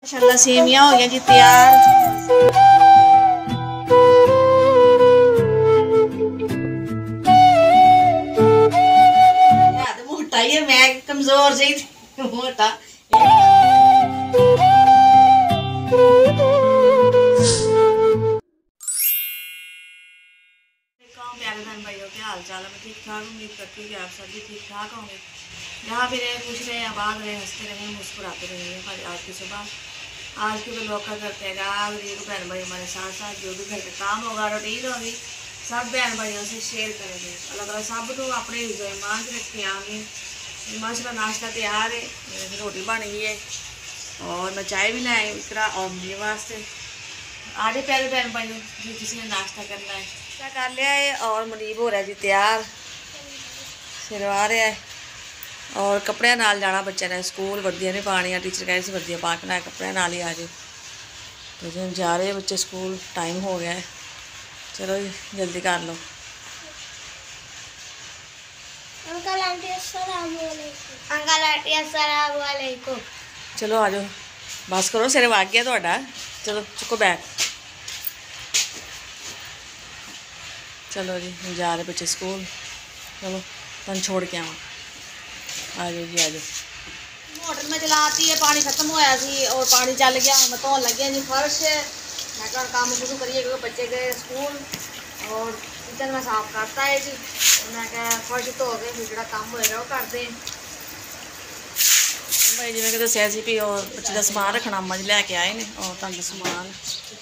माशाल्लाह सेवियां हो गया जी तैयार। मोटा ही है, मैं कमजोर जी मोटा। प्यारे बहन भाइयों के हाल चाल है, मैं ठीक ठाक उम्मीद करती हूँ कि आप सभी ठीक ठाक होंगे। यहाँ भी रहे, खुश रहे, आबाद रहे, हंसते रहे, मुस्कुराते रहे। हमारी आज की सुबह आज के लोग क्या करते हैं, आज बहन भाई हमारे साथ साथ जो भी घर का काम होगा, रूटीन होगी, सब बहन भाइयों से शेयर करेंगे। अल्लाह ताला सब तो अपने ईमान से रखे। आमीन। माशाल्लाह नाश्ता तैयार है, रोटी बन गई है और मैं चाय भी लाई इकरा और मेरे वास्ते। आधे प्यारे बहन भाइयों जी जिसने नाश्ता करना है नाश्ता कर लिया है और मुनीब हो रहा है जी तैयार, सिरवा रहा है और कपड़े नाल जाना बच्चे ने स्कूल, वर्दियां नहीं पानियां, टीचर कह रहे से वर्दियां पा के ना कपड़े नाल ही आ जाए। तो जी जा रहे हैं बच्चे स्कूल, टाइम हो गया है, चलो जी जल्दी कर लो। अंकल आंटी अस्सलाम वालेकुम। अंकल आंटी अस्सलाम वालेकुम। चलो आ जाओ, बस करो, सिर वग गया थोड़ा। चलो चुको बैग, चलो जी जा रहे बच्चे स्कूल। चलो तुम छोड़ के आवा, आ जाओ जी आ जाओ। मोटर में चलाती है, पानी खत्म होया सी और पानी चल गया, मैं धोन लगे जी फर्श। मैं कहा काम शुरू करिए क्योंकि बच्चे गए स्कूल और किचन में साफ करता है जी। मैं क्या फर्श धो के फिर जो काम होएगा वो करते हैं भाई। जिवें कि दस्सिया सी भी और बच्चे का समान रखना अम्मा जी लैके आए ने और तुहानू समान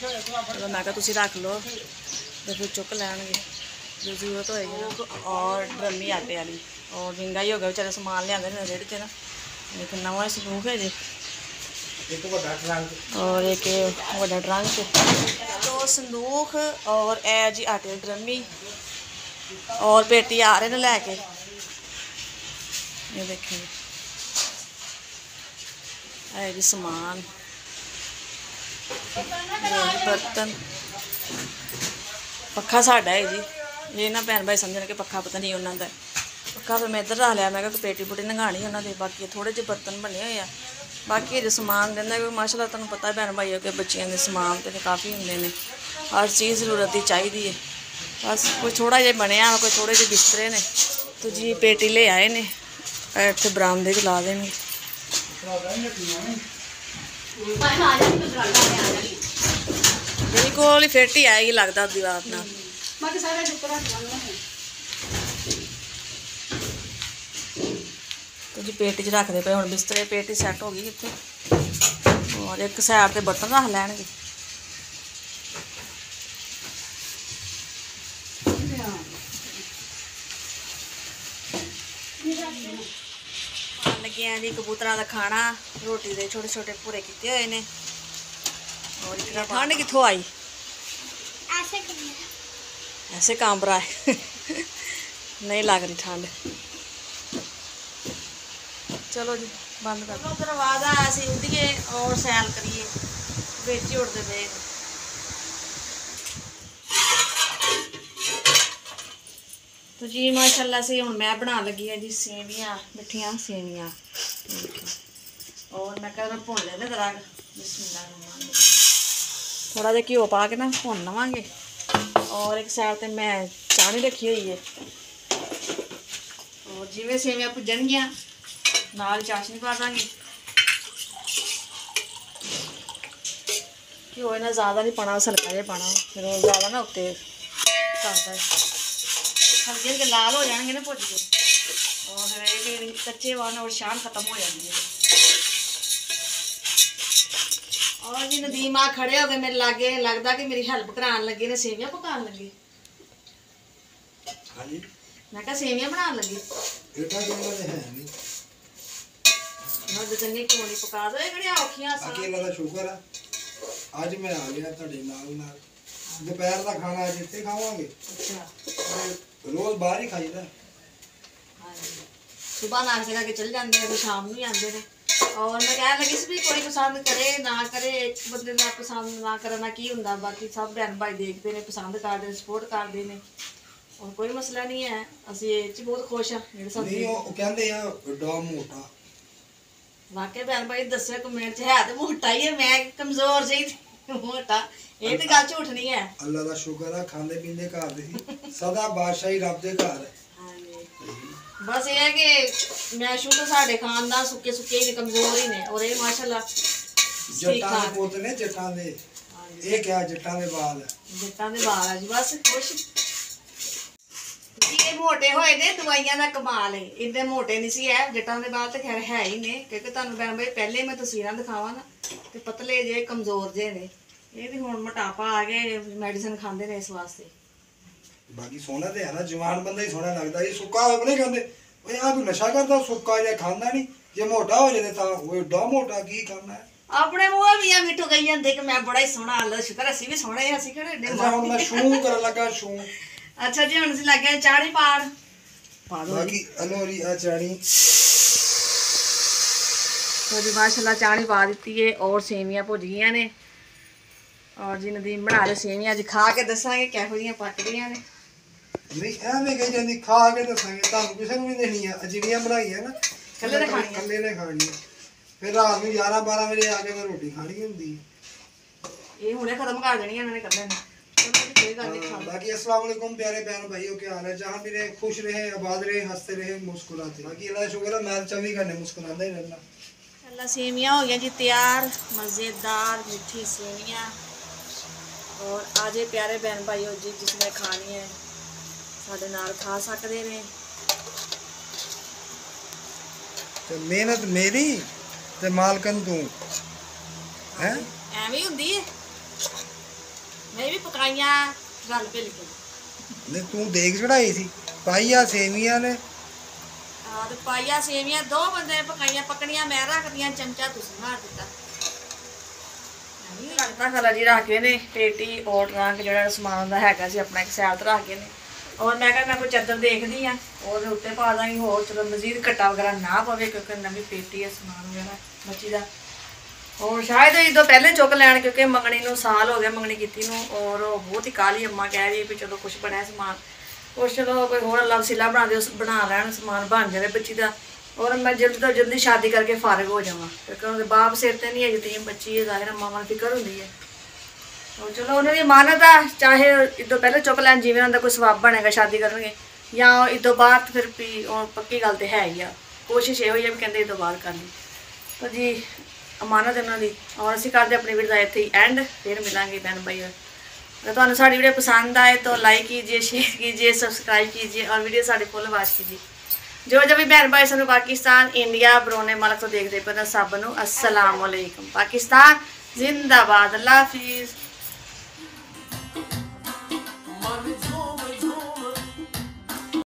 चलो मैं कहा तुसीं रख लो तो फिर चुक लैणगे जो जरूरत होएगी। और ड्रमी आटे वाली और महंगाई हो गया बेचारे समान लियाते ने रेहड़ी ते ना, एक नवा संदूक है जी और एक बड़ा ट्रंक, दो संदूक और ए जी आटे की ड्रमी और पेटी आ रहे ने लैके। ये देखें है जी समान, बर्तन, पक्खा साडा है जी। ये ना भैन भाई समझने कि पक्खा पता नहीं उन्होंने पक्खा फिर मैं इधर रख लिया, मैं कहा पेटी पुटी नंगानी उन्होंने। बाकी थोड़े जे बर्तन बने हुए हैं, बाकी जो समान देंगे क्योंकि माशाल्लाह तुहानू पता है भैन भाई कि बच्चों के समान तो काफ़ी होंगे ने, हर चीज़ जरूरत की चाहिए है। बस कोई थोड़ा जिहा बनया, कोई थोड़े जे बिस्तरे ने तो जी पेटी ले आए ने, इतने बरामदे च ला देने। बिल्कुल ही फिट ही आएगी लगता दीवार ना। तो जी पेटी च रखते पे हम बिस्तरे, पेटी सैट हो गई इतने और एक साइड से बर्तन रख लैणगे। लगे हैं जी कबूतरा का खाना, रोटी के छोटे छोटे पूरे किए हुए हैं। और ठंड कितों आई, ऐसे कांप रहा है नहीं लग रही ठंड। चलो जी बंद कर उधर आवाज आया सी उठिए और सैल करिए, बेच ही उड़ते पे। तो जी माशाल्लाह से हूँ मैं बना लगी है जी सेवियां, मिठियां सेवियां और मैं कह भुन लेने जरा थोड़ा जहा घ्यो पा के ना भुन लवांगे। और एक साइड ते मैं चाणी रखी हुई है और जिवें सेवियां भुजणगियां नाल चाशनी पा देंगे। घ्यो इन्ना ज़्यादा नहीं पाना, हल्का जिहा पाना, फिर ज़्यादा ना उत्ते करता है। हल्के हल्के लाल हो जाएंगे ना भुज के और फिर कच्चे वान और शान खत्म हो जाती है। और जी नदीम आ खड़े हो गए मेरे लागे, लगता कि मेरी हेल्प कराने लगे ने, सेवियां पकाने लगे। मैं कहा सेवियां बनाने लगे चंगे क्यों नहीं पका दो, ये औखियां शुक्र है आज मैं आ गया ਤੁਹਾਡੇ ਨਾਲ दोपहर का खाना आज इतने खावांगे। अच्छा रोज बाहर ही खाईदा। सुबह नाश्ते करके चल जाते हैं, शाम में आते हैं। और मैं कह लगी सी भी कोई पसंद करे ना करे, एक बंदे का पसंद ना करना की होंदा, बाकी सब बहन भाई देखते हैं, पसंद करते हैं, सपोर्ट करते हैं और कोई मसला नहीं है। असं ये बहुत खुश हाँ। नहीं वो कहते हैं डॉ मोटा वाकई बहन भाई दस्यो कमेंट च है तो मोटा ही है, मैं कमजोर जी मोटा, ये तो गल झूठ नहीं है। अल्लाह दा शुक्र है खांदे पींदे घर दे सदा बादशाही रब दे घर है। बस ये है कि मैं शुरू तो साडे खानदान सुक्के सुक्के ही कमजोर ही ने, और ये माशाल्लाह जट्टां दे पुत्त ने जट्टां दे, ये क्या जट्टां दे बाल है, जट्टां दे बाल है जी। बस खुश ये मोटे होए ने दवाइयां दा कमाल है, इन्ने मोटे नहीं सी है जट्टां दे बाल तो खैर है ही ने, क्योंकि तुहानू बहन भाई पहले मैं तस्वीरां दिखावां ना ते पतले जे कमजोर जे ने, ये भी हुण मोटापा आ गए मेडिसिन खांदे ने इस वास्ते। बाकी सोना ते है ना, जवान बंदा ही सोना लगदा, ये सुक्का होए नहीं खांदे। ओए आ कोई नशा करदा सुक्का जे खांदा नहीं, जे मोटा हो जाए तां ओए एडा मोटा की करना है। अपने मुंह भी मिठू कही जांदे कि मैं बड़ा ही सोहना, अल्लाह दा शुक्र असी भी सोहने हैं, असी किहड़े एडे अच्छा हुण मैं शू करन लगा शू। अच्छा जी हुण असीं लग गए चाड़ी पाड़ पा दो बाकी अनोरी आ चाणी तो जी माशाल्लाह चाड़ी पा दी है, और सेवियां भुज गई ने, और जी नदीम बना रहे सेवियां, अज खा के दसांगे किहो जिहियां पकदियां ने। नहीं एवें कही जांदी खा के दसांगे, तुहानू किसे नूं नहीं देनी है, अजीबियां बनाई है ना कल्ले ने खानी है, कल्ले ने खानी है, फिर रात में 11-12 बजे आके मैं रोटी खानी हुंदी है। ये हुणे खत्म कर देनी है इन्होंने कल्ले ने। चलो जी कोई गल नहीं, खा लो। बाकी अस्सलाम वालेकुम प्यारे बहन भाइयों, क्या हाल है? जहाँ भी रहे खुश रहे, आबाद रहे, हंसते रहे, मुस्कुराते। बाकी अल्लाह का शुक्र है मैं 24 घंटे मुस्कुराता ही रहना। अल्लाह सेवियां हो गया जी तैयार, मज़ेदार मीठी सेवियां, और आज ये प्यारे बहन भाइयों जी जिसने खानी है साडे नाल खा सकते ने। ते मेहनत मेरी ते मालकन तू है, ਐਵੇਂ ਹੁੰਦੀ ਹੈ, ਮੈਂ ਵੀ ਪਕਾਈਆਂ ਗੱਲ ਭਿਲ ਕੇ। नहीं तू देख चढ़ाई सी पाइया सेवियां ने, ਹਾਂ ਤੇ ਪਾਈਆ ਸੇਵੀਆਂ ਦੋ ਬੰਦੇ ਨੇ ਪਕਾਈਆਂ, ਪਕਣੀਆਂ ਮੈਂ ਰੱਖਦੀਆਂ, ਚਮਚਾ ਤੁਸੀਂ ਮਾਰ ਦਿੱਤਾ। ਨਹੀਂ ਲੱਗਦਾ ਖਲਾ ਜੀ ਰੱਖ ਕੇ ਨੇ ਪੇਟੀ ਔਰ ਰੰਗ ਜਿਹੜਾ ਸਮਾਨ ਦਾ ਹੈਗਾ ਸੀ ਆਪਣਾ ਇੱਕ ਸਾਈਡ ਤੇ ਰੱਖ ਕੇ ਨੇ, ਔਰ ਮੈਂ ਕਿਹਾ ਮੈਂ ਕੋਈ ਚਾਦਰ ਦੇਖਦੀ ਆ ਉਹਦੇ ਉੱਤੇ ਪਾ ਦਾਂਗੀ, ਹੋਰ ਚਲੋ ਮਜ਼ੀਦ ਘਟਾ ਵਗੈਰਾ ਨਾ ਪਵੇ ਕਿਉਂਕਿ ਨਵੀਂ ਪੇਟੀ ਹੈ ਸਮਾਨ ਵਗੈਰਾ ਬੱਚੀ ਦਾ। और शायद इदों पहले चुक लैन क्योंकि मंगनी नूं साल हो गया मंगनी कीती नूं, और बहुत ही काली अम्मा कह रही है भी चलो कुछ बनया समान, कुछ चलो कोई होर अल्लाह वसीला बना दे बना लैन समान बन जाए बच्ची का, और मैं जल्दी तो जल्दी शादी करके फारग हो जावां क्योंकि उन्हें बाप सिर ते नहीं है, यतीम बच्ची है, जाहिर मामा नूं फिक्र हुंदी है। और चलो उन्होंने मानत है, चाहे इदों पहले चुक लैन जिवें उन्हां दा कोई सवाब बनेगा शादी करनगे, या इदों बाद फिर भी पक्की गल तो है ही आ, कोशिश ये है भी कहते इदों बाद कर ली। तो जी अमानत उन्हों की, और असीं करते अपनी वीडियो इत्थे ही एंड, फिर मिलांगे बहन भाई। अगर तुहानूं साडी वीडियो पसंद आए तो लाइक कीजिए, शेयर कीजिए, सब्सक्राइब कीजिए, और वीडियो साडी फुल वॉच कीजिए। जो भी बहन भाई सानूं पाकिस्तान इंडिया बरोने मुल्क तो देखते पे सब नूं अस्सलाम वालेकुम। पाकिस्तान जिंदाबाद, अल्लाह हाफिज़।